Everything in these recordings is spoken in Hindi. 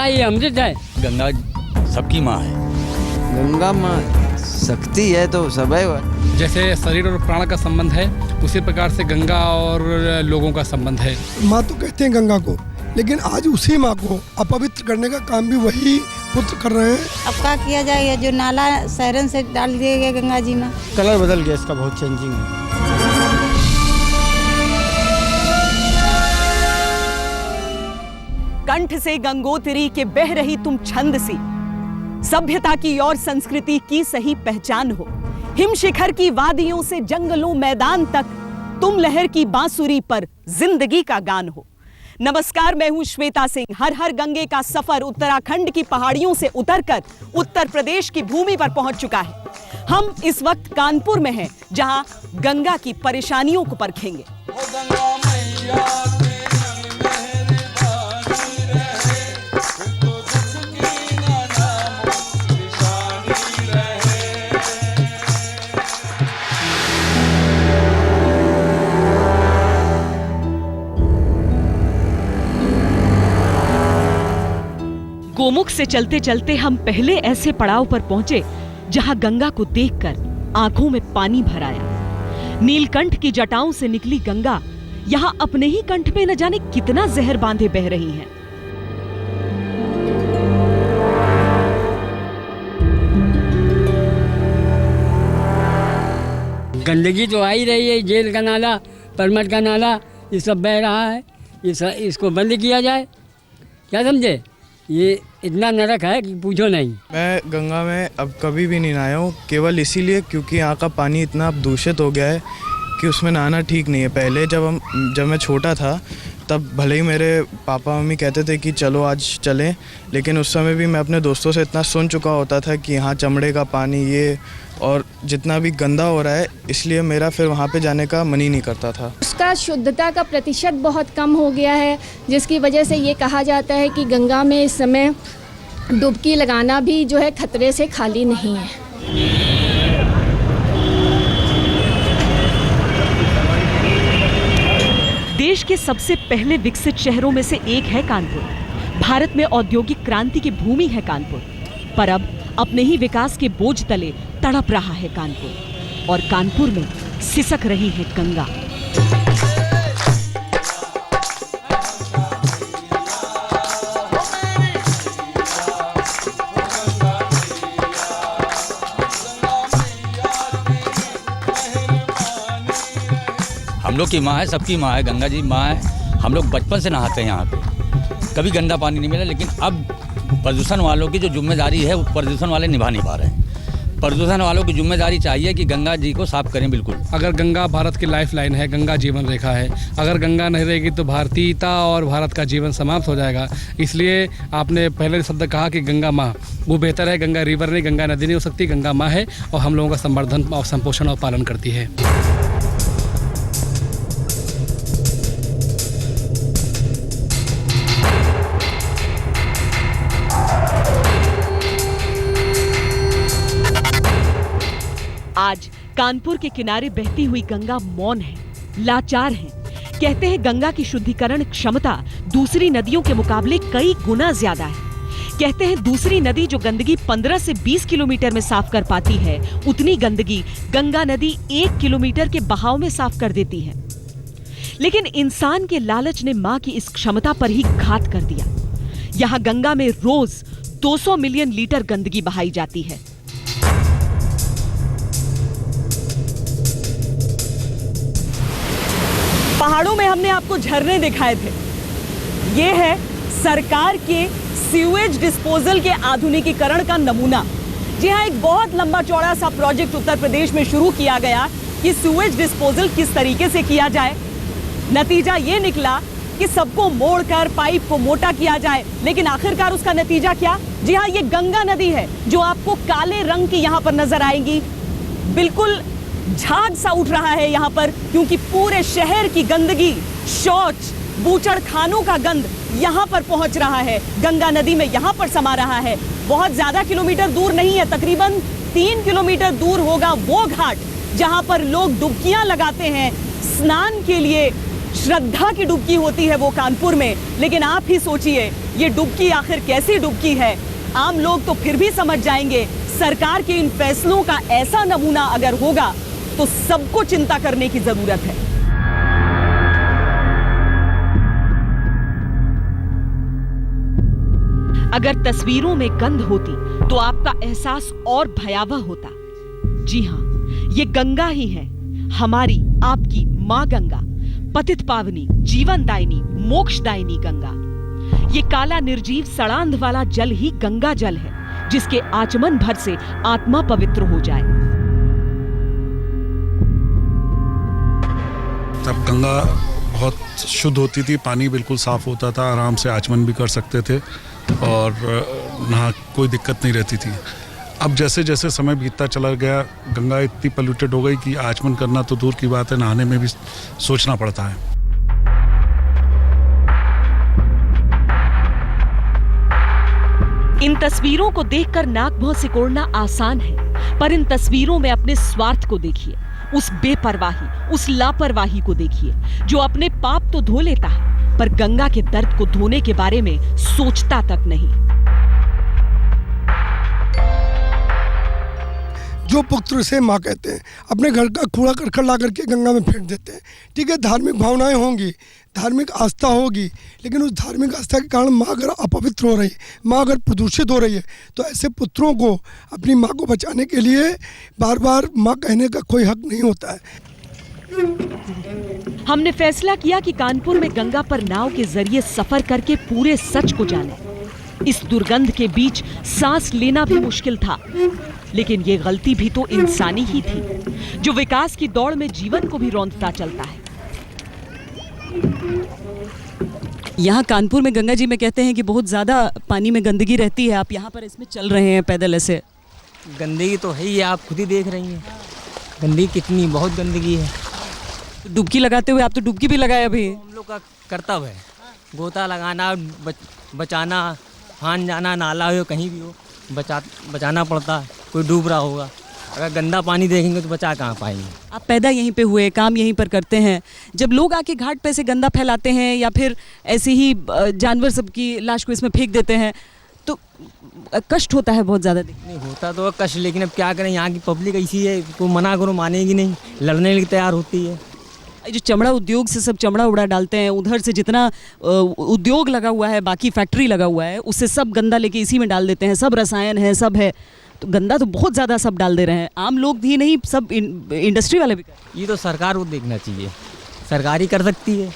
ये अमृत है। गंगा सबकी माँ है। गंगा माँ शक्ति है तो सब है। जैसे शरीर और प्राण का संबंध है उसी प्रकार से गंगा और लोगों का संबंध है। माँ तो कहते हैं गंगा को, लेकिन आज उसी माँ को अपवित्र करने का काम भी वही पुत्र कर रहे हैं। अब क्या किया जाएगा, जो नाला सैरन से डाल दिया गया गंगा जी में। कलर बदल गया इसका, बहुत चेंजिंग है। कंठ से गंगोत्री के बह रही तुम छंद सी, सभ्यता की और संस्कृति की सही पहचान हो। हिम शिखर की वादियों से जंगलों मैदान तक तुम लहर की बांसुरी पर जिंदगी का गान हो। नमस्कार, मैं हूं श्वेता सिंह। हर हर गंगे का सफर उत्तराखंड की पहाड़ियों से उतरकर उत्तर प्रदेश की भूमि पर पहुंच चुका है। हम इस वक्त कानपुर में हैं, जहां गंगा की परेशानियों को परखेंगे। गोमुख से चलते चलते हम पहले ऐसे पड़ाव पर पहुंचे जहां गंगा को देखकर आंखों में पानी भर आया। नीलकंठ की जटाओं से निकली गंगा यहां अपने ही कंठ पे न जाने कितना जहर बांधे बह रही हैं। गंदगी तो आ ही रही है। जेल का नाला, परमट का नाला, ये सब बह रहा है। इसको बंद किया जाए, क्या समझे। ये इतना नरक है कि पूछो नहीं। मैं गंगा में अब कभी भी नहीं नहाया हूँ, केवल इसीलिए क्योंकि यहाँ का पानी इतना दूषित हो गया है कि उसमें नहाना ठीक नहीं है। पहले जब मैं छोटा था तब भले ही मेरे पापा मम्मी कहते थे कि चलो आज चलें, लेकिन उस समय भी मैं अपने दोस्तों से इतना सुन चुका होता था कि यहाँ चमड़े का पानी ये और जितना भी गंदा हो रहा है, इसलिए मेरा फिर वहाँ पे जाने का मन ही नहीं करता था। उसका शुद्धता का प्रतिशत बहुत कम हो गया है, जिसकी वजह से ये कहा जाता है कि गंगा में इस समय डुबकी लगाना भी जो है खतरे से खाली नहीं है। देश के सबसे पहले विकसित शहरों में से एक है कानपुर। भारत में औद्योगिक क्रांति की भूमि है कानपुर, पर अब अपने ही विकास के बोझ तले तड़प रहा है कानपुर, और कानपुर में सिसक रही है गंगा। हम लोग की माँ है, सबकी माँ है, गंगा जी माँ है। हम लोग बचपन से नहाते हैं यहाँ पे, कभी गंदा पानी नहीं मिला। लेकिन अब प्रदूषण वालों की जो जिम्मेदारी है वो प्रदूषण वाले निभा नहीं पा रहे हैं। प्रदूषण वालों की जिम्मेदारी चाहिए कि गंगा जी को साफ करें। बिल्कुल, अगर गंगा भारत की लाइफ लाइन है, गंगा जीवन रेखा है, अगर गंगा नहीं रहेगी तो भारतीयता और भारत का जीवन समाप्त हो जाएगा। इसलिए आपने पहले शब्द कहा कि गंगा माँ, वो बेहतर है। गंगा रिवर नहीं, गंगा नदी नहीं हो सकती, गंगा माँ है और हम लोगों का संवर्धन और संपोषण और पालन करती है। आज कानपुर के किनारे बहती हुई गंगा मौन है, लाचार है। कहते हैं गंगा की शुद्धिकरण क्षमता दूसरी नदियों के मुकाबले कई गुना ज्यादा है। कहते हैं दूसरी नदी जो गंदगी 15 से 20 किलोमीटर में साफ कर पाती है, उतनी गंदगी गंगा नदी 1 किलोमीटर के बहाव में साफ कर देती है। लेकिन इंसान के लालच ने मां की इस क्षमता पर ही घात कर दिया। यहां गंगा में रोज 200 मिलियन लीटर गंदगी बहाई जाती है। पहाड़ों में हमने आपको झरने दिखाए थे, ये है सरकार के सीवेज डिस्पोजल के आधुनिकीकरण का नमूना। जी हाँ, एक बहुत लंबा चौड़ा सा प्रोजेक्ट उत्तर प्रदेश में शुरू किया गया कि सीवेज डिस्पोजल किस तरीके से किया जाए। नतीजा ये निकला कि सबको मोड़कर पाइप को मोटा किया जाए, लेकिन आखिरकार उसका नतीजा क्या? जी हाँ, ये गंगा नदी है जो आपको काले रंग की यहाँ पर नजर आएगी। बिल्कुल झाग सा उठ रहा है यहाँ पर, क्योंकि पूरे शहर की गंदगी, शौच, बूचड़ खानों का गंद यहाँ पर पहुंच रहा है, गंगा नदी में यहाँ पर समा रहा है। बहुत ज्यादा किलोमीटर दूर नहीं है, तकरीबन 3 किलोमीटर दूर होगा वो घाट जहाँ पर लोग डुबकियां लगाते हैं स्नान के लिए। श्रद्धा की डुबकी होती है वो कानपुर में। लेकिन आप ही सोचिए ये डुबकी आखिर कैसी डुबकी है, आम लोग तो फिर भी समझ जाएंगे। सरकार के इन फैसलों का ऐसा नमूना अगर होगा तो सबको चिंता करने की जरूरत है। अगर तस्वीरों में गंध होती तो आपका एहसास और भयावह होता। जी हां, ये गंगा ही है, हमारी आपकी मां गंगा, पतित पावनी, जीवनदायिनी, मोक्षदायिनी गंगा। ये काला निर्जीव सड़ांध वाला जल ही गंगा जल है, जिसके आचमन भर से आत्मा पवित्र हो जाए। तब गंगा बहुत शुद्ध होती थी, पानी बिल्कुल साफ होता था, आराम से आचमन भी कर सकते थे और नहा कोई दिक्कत नहीं रहती थी। अब जैसे जैसे समय बीतता चला गया, गंगा इतनी पोल्यूटेड हो गई कि आचमन करना तो दूर की बात है, नहाने में भी सोचना पड़ता है। इन तस्वीरों को देखकर नाक भौं सिकोड़ना आसान है, पर इन तस्वीरों में अपने स्वार्थ को देखिए, उस बेपरवाही, उस लापरवाही को देखिए जो अपने पाप तो धो लेता है पर गंगा के दर्द को धोने के बारे में सोचता तक नहीं। जो पुत्र से माँ कहते हैं, अपने घर का कूड़ा करकट ला करके गंगा में फेंक देते हैं। ठीक है, धार्मिक भावनाएं होंगी, धार्मिक आस्था होगी, लेकिन उस धार्मिक आस्था के कारण माँ अगर अपवित्र हो रही है, माँ अगर प्रदूषित हो रही है, तो ऐसे पुत्रों को अपनी माँ को बचाने के लिए बार बार माँ कहने का कोई हक नहीं होता है। हमने फैसला किया कि कानपुर में गंगा पर नाव के जरिए सफर करके पूरे सच को जाने। इस दुर्गंध के बीच सांस लेना भी मुश्किल था, लेकिन ये गलती भी तो इंसानी ही थी, जो विकास की दौड़ में जीवन को भी रौंदता चलता है। यहाँ कानपुर में गंगा जी में कहते हैं कि बहुत ज़्यादा पानी में गंदगी रहती है, आप यहाँ पर इसमें चल रहे हैं पैदल ऐसे। गंदगी तो है ही, आप खुद ही देख रही हैं गंदगी कितनी, बहुत गंदगी है। डुबकी लगाते हुए, आप तो डुबकी भी लगाए अभी। हम लोग का कर्तव्य है गोता लगाना, बचाना, हान जाना, नाला हो कहीं भी हो, बचाना पड़ता है। कोई डूब रहा होगा, अगर गंदा पानी देखेंगे तो बचा कहाँ पाएंगे। आप पैदा यहीं पे हुए, काम यहीं पर करते हैं, जब लोग आके घाट पे से गंदा फैलाते हैं या फिर ऐसे ही जानवर सबकी लाश को इसमें फेंक देते हैं तो कष्ट होता है बहुत ज़्यादा। नहीं होता तो कष्ट, लेकिन अब क्या करें, यहाँ की पब्लिक ऐसी है, को मना करो मानेगी नहीं, लड़ने के लिए तैयार होती है। जो चमड़ा उद्योग से सब चमड़ा उड़ा डालते हैं, उधर से जितना उद्योग लगा हुआ है, बाकी फैक्ट्री लगा हुआ है, उससे सब गंदा लेके इसी में डाल देते हैं, सब रसायन है, सब है, तो गंदा तो बहुत ज़्यादा सब डाल दे रहे हैं। आम लोग ही नहीं, सब इंडस्ट्री वाले भी। ये तो सरकार को देखना चाहिए, सरकार ही कर सकती है।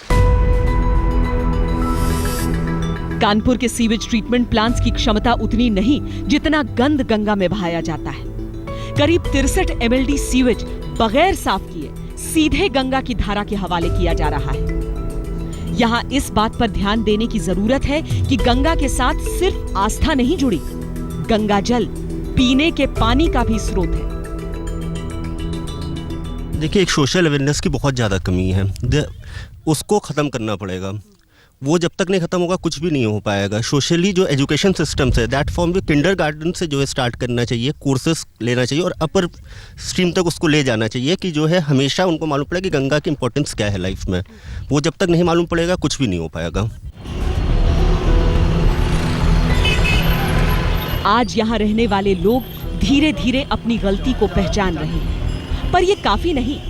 कानपुर के सीवेज ट्रीटमेंट प्लांट्स की क्षमता उतनी नहीं जितना गंद गंगा में बहाया जाता है। करीब 63 MLD सीवेज बगैर साफ किए सीधे गंगा की धारा के हवाले किया जा रहा है। यहाँ इस बात पर ध्यान देने की जरूरत है कि गंगा के साथ सिर्फ आस्था नहीं जुड़ी, गंगा जल पीने के पानी का भी स्रोत है। देखिए, एक सोशल अवेयरनेस की बहुत ज़्यादा कमी है, उसको ख़त्म करना पड़ेगा। वो जब तक नहीं ख़त्म होगा कुछ भी नहीं हो पाएगा। सोशली जो एजुकेशन सिस्टम्स है, दैट फॉर्म भी किंडरगार्टन से जो है स्टार्ट करना चाहिए, कोर्सेस लेना चाहिए और अपर स्ट्रीम तक उसको ले जाना चाहिए कि जो है हमेशा उनको मालूम पड़े कि गंगा की इंपॉर्टेंस क्या है लाइफ में। वो जब तक नहीं मालूम पड़ेगा कुछ भी नहीं हो पाएगा। आज यहाँ रहने वाले लोग धीरे धीरे अपनी गलती को पहचान रहे हैं, पर ये काफी नहीं।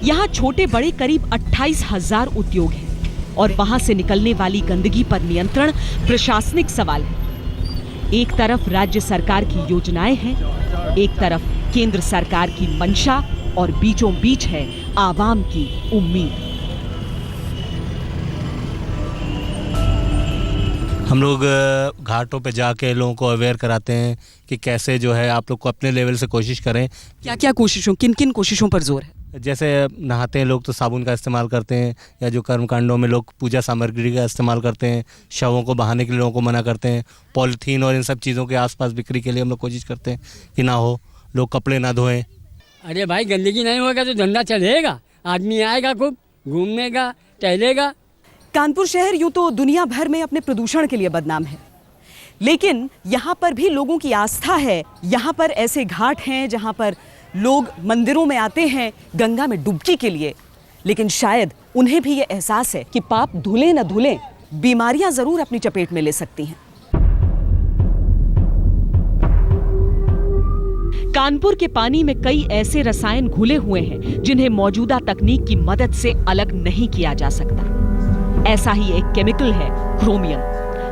यहाँ छोटे बड़े करीब 28,000 उद्योग हैं और वहां से निकलने वाली गंदगी पर नियंत्रण प्रशासनिक सवाल है। एक तरफ राज्य सरकार की योजनाएं हैं, एक तरफ केंद्र सरकार की मंशा और बीचों बीच है आवाम की उम्मीद। हम लोग घाटों पे जाके लोगों को अवेयर कराते हैं कि कैसे जो है आप लोग को अपने लेवल से कोशिश करें। क्या क्या कोशिशों, किन किन कोशिशों पर जोर है? जैसे नहाते हैं लोग तो साबुन का इस्तेमाल करते हैं, या जो कर्मकांडों में लोग पूजा सामग्री का इस्तेमाल करते हैं, शवों को बहाने के लिए लोगों को मना करते हैं। पॉलीथीन और इन सब चीज़ों के आसपास बिक्री के लिए हम लोग कोशिश करते हैं कि ना हो, लोग कपड़े ना धोएं। अरे भाई, गंदगी नहीं होगा तो धंधा चलेगा, आदमी आएगा, खूब घूमेगा, टहलेगा। कानपुर शहर यूं तो दुनिया भर में अपने प्रदूषण के लिए बदनाम है, लेकिन यहाँ पर भी लोगों की आस्था है। यहाँ पर ऐसे घाट हैं जहाँ पर लोग मंदिरों में आते हैं गंगा में डुबकी के लिए, लेकिन शायद उन्हें भी ये एहसास है कि पाप धुले न धुले, बीमारियां जरूर अपनी चपेट में ले सकती हैं। कानपुर के पानी में कई ऐसे रसायन घुले हुए हैं जिन्हें मौजूदा तकनीक की मदद से अलग नहीं किया जा सकता। ऐसा ही एक केमिकल है क्रोमियम,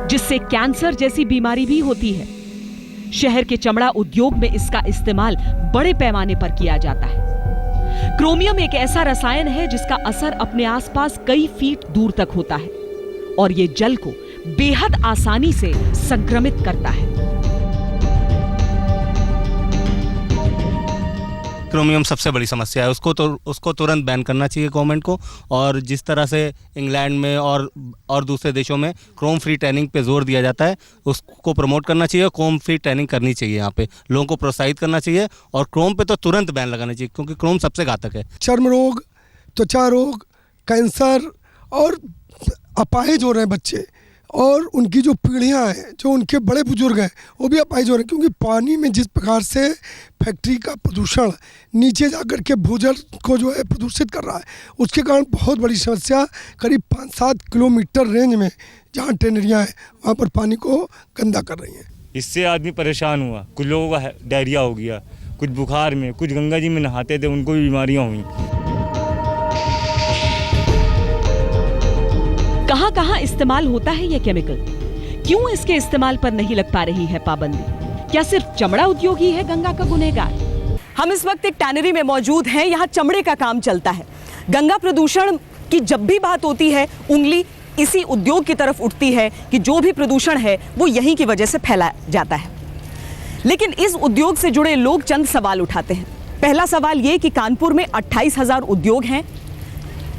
जिससे कैंसर जैसी बीमारी भी होती है। शहर के चमड़ा उद्योग में इसका इस्तेमाल बड़े पैमाने पर किया जाता है। क्रोमियम एक ऐसा रसायन है जिसका असर अपने आसपास कई फीट दूर तक होता है और ये जल को बेहद आसानी से संक्रमित करता है। क्रोमियम सबसे बड़ी समस्या है, उसको तुरंत बैन करना चाहिए गवर्नमेंट को। और जिस तरह से इंग्लैंड में और दूसरे देशों में क्रोम फ्री टैनिंग पे जोर दिया जाता है, उसको प्रमोट करना चाहिए। क्रोम फ्री टैनिंग करनी चाहिए, यहाँ पे लोगों को प्रोत्साहित करना चाहिए और क्रोम पे तो तुरंत बैन लगाना चाहिए, क्योंकि क्रोम सबसे घातक है। चर्म रोग, त्वचा रोग, कैंसर और अपाहिज हो रहे हैं बच्चे, और उनकी जो पीढ़ियां हैं, जो उनके बड़े बुजुर्ग हैं, वो भी अपाहिज हो रहे हैं, क्योंकि पानी में जिस प्रकार से फैक्ट्री का प्रदूषण नीचे जाकर के भूजल को जो है प्रदूषित कर रहा है, उसके कारण बहुत बड़ी समस्या करीब 5-7 किलोमीटर रेंज में जहाँ टेनरियाँ हैं वहाँ पर पानी को गंदा कर रही हैं। इससे आदमी परेशान हुआ, कुछ लोगों का डायरिया हो गया, कुछ बुखार में, कुछ गंगा जी में नहाते थे उनको भी बीमारियाँ हुई। कहां-कहां इस्तेमाल होता है ये केमिकल? क्यों इसके इस्तेमाल पर नहीं लग पा रही है पाबंदी? क्या सिर्फ चमड़ा उद्योग ही है गंगा का गुनहगार? हम इस वक्त एक टैनरी में मौजूद हैं। यहाँ चमड़े का काम चलता है। गंगा प्रदूषण की जब भी बात होती है, उंगली इसी उद्योग की तरफ उठती है कि जो भी प्रदूषण है वो यहीं की वजह से फैला जाता है। लेकिन इस उद्योग से जुड़े लोग चंद सवाल उठाते हैं। पहला सवाल ये कि कानपुर में 28,000 उद्योग हैं,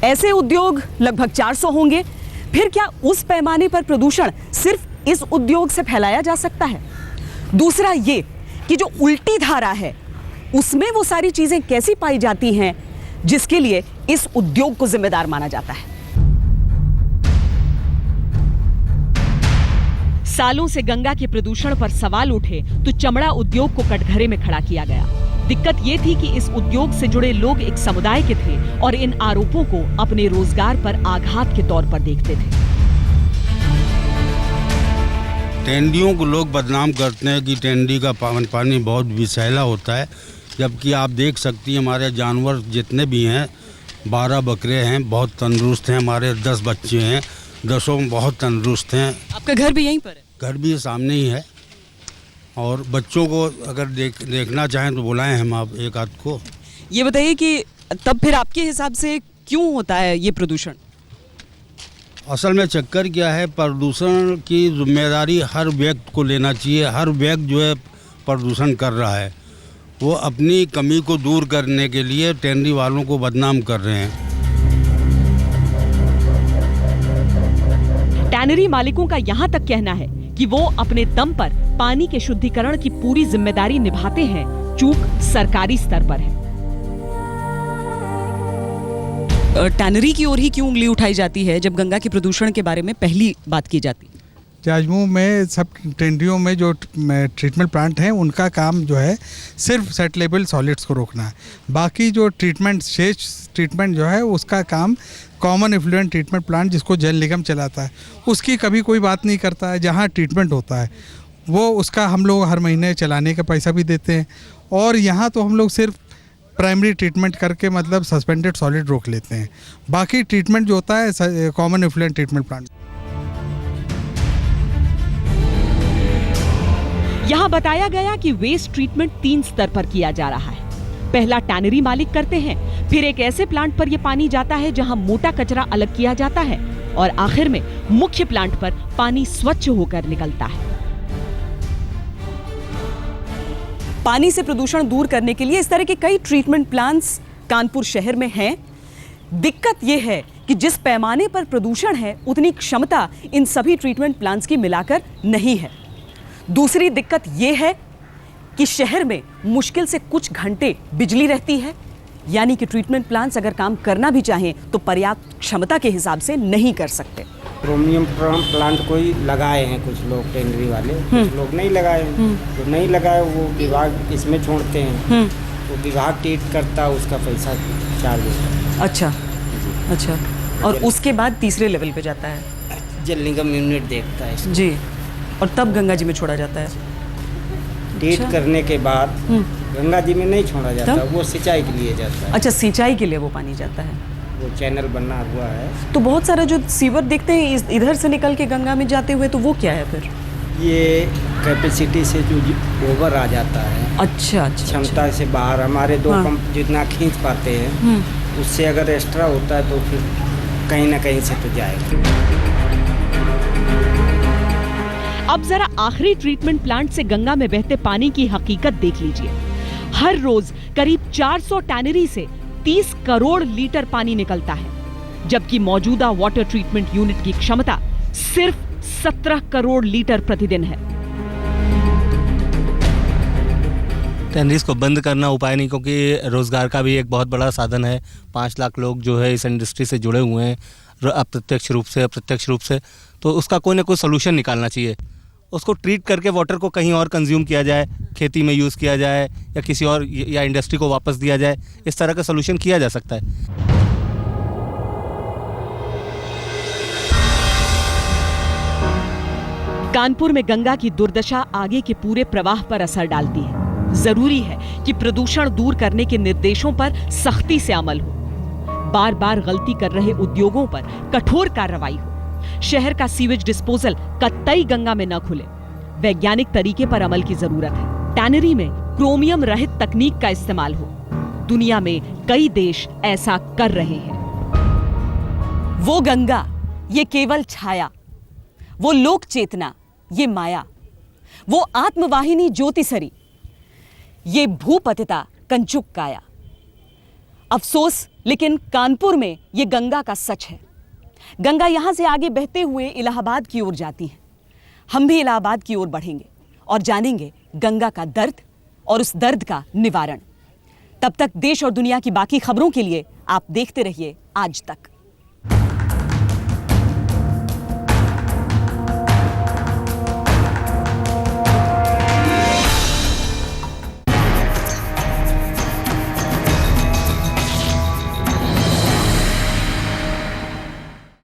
ऐसे उद्योग लगभग 400 होंगे, फिर क्या उस पैमाने पर प्रदूषण सिर्फ इस उद्योग से फैलाया जा सकता है? दूसरा ये कि जो उल्टी धारा है उसमें वो सारी चीजें कैसी पाई जाती हैं जिसके लिए इस उद्योग को जिम्मेदार माना जाता है। सालों से गंगा के प्रदूषण पर सवाल उठे तो चमड़ा उद्योग को कटघरे में खड़ा किया गया। दिक्कत ये थी कि इस उद्योग से जुड़े लोग एक समुदाय के थे और इन आरोपों को अपने रोजगार पर आघात के तौर पर देखते थे। टेंडियों को लोग बदनाम करते हैं कि टेंडी का पानी बहुत विषैला होता है, जबकि आप देख सकती हैं हमारे जानवर जितने भी हैं, 12 बकरे हैं, बहुत तंदुरुस्त हैं। हमारे 10 बच्चे हैं, 10 बहुत तंदुरुस्त हैं। आपका घर भी यहीं पर है? घर भी सामने ही है, और बच्चों को अगर देखना चाहें तो बुलाएं हम आप एक आध को। ये बताइए कि तब फिर आपके हिसाब से क्यों होता है ये प्रदूषण? असल में चक्कर क्या है, प्रदूषण की जिम्मेदारी हर व्यक्ति को लेना चाहिए। हर व्यक्ति जो है प्रदूषण कर रहा है, वो अपनी कमी को दूर करने के लिए टेंडी वालों को बदनाम कर रहे हैं। टैनरी मालिकों का यहाँ तक कहना है कि वो अपने दम पर पानी के शुद्धिकरण की पूरी जिम्मेदारी निभाते हैं, चूक सरकारी स्तर पर है। टैनरी की ओर ही क्यों उंगली उठाई जाती है जब गंगा के प्रदूषण के बारे में पहली बात की जाती है? जाजमऊ में सब टेंडरियों में जो ट्रीटमेंट प्लांट हैं उनका काम जो है सिर्फ सेटलेबल सॉलिड्स को रोकना है। बाकी जो शेष ट्रीटमेंट जो है उसका काम कॉमन इफ्लुएंट ट्रीटमेंट प्लांट, जिसको जल निगम चलाता है, उसकी कभी कोई बात नहीं करता है। जहाँ ट्रीटमेंट होता है वो उसका हम लोग हर महीने चलाने का पैसा भी देते हैं, और यहाँ तो हम लोग सिर्फ प्राइमरी ट्रीटमेंट करके मतलब सस्पेंडेड सॉलिड रोक लेते हैं। बाकी ट्रीटमेंट जो होता है कॉमन इफ्लुएंट ट्रीटमेंट प्लांट। यहाँ बताया गया कि वेस्ट ट्रीटमेंट 3 स्तर पर किया जा रहा है। पहला टैनरी मालिक करते हैं, फिर एक ऐसे प्लांट पर यह पानी जाता है जहां मोटा कचरा अलग किया जाता है, और आखिर में मुख्य प्लांट पर पानी स्वच्छ होकर निकलता है। पानी से प्रदूषण दूर करने के लिए इस तरह के कई ट्रीटमेंट प्लांट्स कानपुर शहर में हैं। दिक्कत यह है कि जिस पैमाने पर प्रदूषण है उतनी क्षमता इन सभी ट्रीटमेंट प्लांट्स की मिलाकर नहीं है। दूसरी दिक्कत यह है कि शहर में मुश्किल से कुछ घंटे बिजली रहती है, यानी कि ट्रीटमेंट प्लांट्स अगर काम करना भी चाहें तो पर्याप्त क्षमता के हिसाब से नहीं कर सकते। क्रोमियम प्लांट कोई लगाए हैं कुछ लोग टेंडरी वाले, कुछ लोग नहीं लगाए। तो नहीं लगाए वो विभाग इसमें छोड़ते हैं, तो विभाग ट्रीट करता है, उसका पैसा चार्ज होता है। अच्छा, और उसके बाद तीसरे लेवल पे जाता है। जल निगम यूनिट देखता है इसको। जी, और तब गंगा जी में छोड़ा जाता है। ट्रीट अच्छा। करने के बाद गंगा जी में नहीं छोड़ा जाता, वो सिंचाई के लिए जाता है। अच्छा, सिंचाई के लिए वो पानी जाता है। वो चैनल बना हुआ है। तो बहुत सारा जो सीवर देखते हैं इधर से निकल के गंगा में जाते हुए, तो वो क्या है फिर? ये कैपेसिटी से जो ओवर आ जाता है। अच्छा, क्षमता से बाहर हमारे 2 पंप जितना खींच पाते हैं, उससे अगर एक्स्ट्रा होता है तो फिर कहीं ना कहीं से तो जाएगा। अब जरा आखिरी ट्रीटमेंट प्लांट से गंगा में बहते पानी की हकीकत देख लीजिए। हर रोज करीब 400 टैनरी से 30 करोड़ लीटर पानी निकलता है, जबकि मौजूदा वाटर ट्रीटमेंट यूनिट की क्षमता सिर्फ 17 करोड़ लीटर प्रतिदिन है। टैनरीज को बंद करना उपाय नहीं, क्योंकि रोजगार का भी एक बहुत बड़ा साधन है। 5 लाख लोग जो है इस इंडस्ट्री से जुड़े हुए हैं, अप्रत्यक्ष रूप से अप्रत्यक्ष रूप से, तो उसका कोई ना कोई सोल्यूशन निकालना चाहिए। उसको ट्रीट करके वाटर को कहीं और कंज्यूम किया जाए, खेती में यूज़ किया जाए, या किसी और या इंडस्ट्री को वापस दिया जाए। इस तरह का सोल्यूशन किया जा सकता है। कानपुर में गंगा की दुर्दशा आगे के पूरे प्रवाह पर असर डालती है। जरूरी है कि प्रदूषण दूर करने के निर्देशों पर सख्ती से अमल हो, बार बार गलती कर रहे उद्योगों पर कठोर कार्रवाई हो, शहर का सीवेज डिस्पोजल कतई गंगा में न खुले, वैज्ञानिक तरीके पर अमल की जरूरत है। टैनरी में क्रोमियम रहित तकनीक का इस्तेमाल हो। दुनिया में कई देश ऐसा कर रहे हैं। वो गंगा, ये केवल छाया, वो लोक चेतना, ये माया, वो आत्मवाहिनी ज्योतिसरी, ये भूपतिता कंचुक काया। अफसोस, लेकिन कानपुर में ये गंगा का सच है। गंगा यहां से आगे बहते हुए इलाहाबाद की ओर जाती है। हम भी इलाहाबाद की ओर बढ़ेंगे और जानेंगे गंगा का दर्द और उस दर्द का निवारण। तब तक देश और दुनिया की बाकी खबरों के लिए आप देखते रहिए आज तक।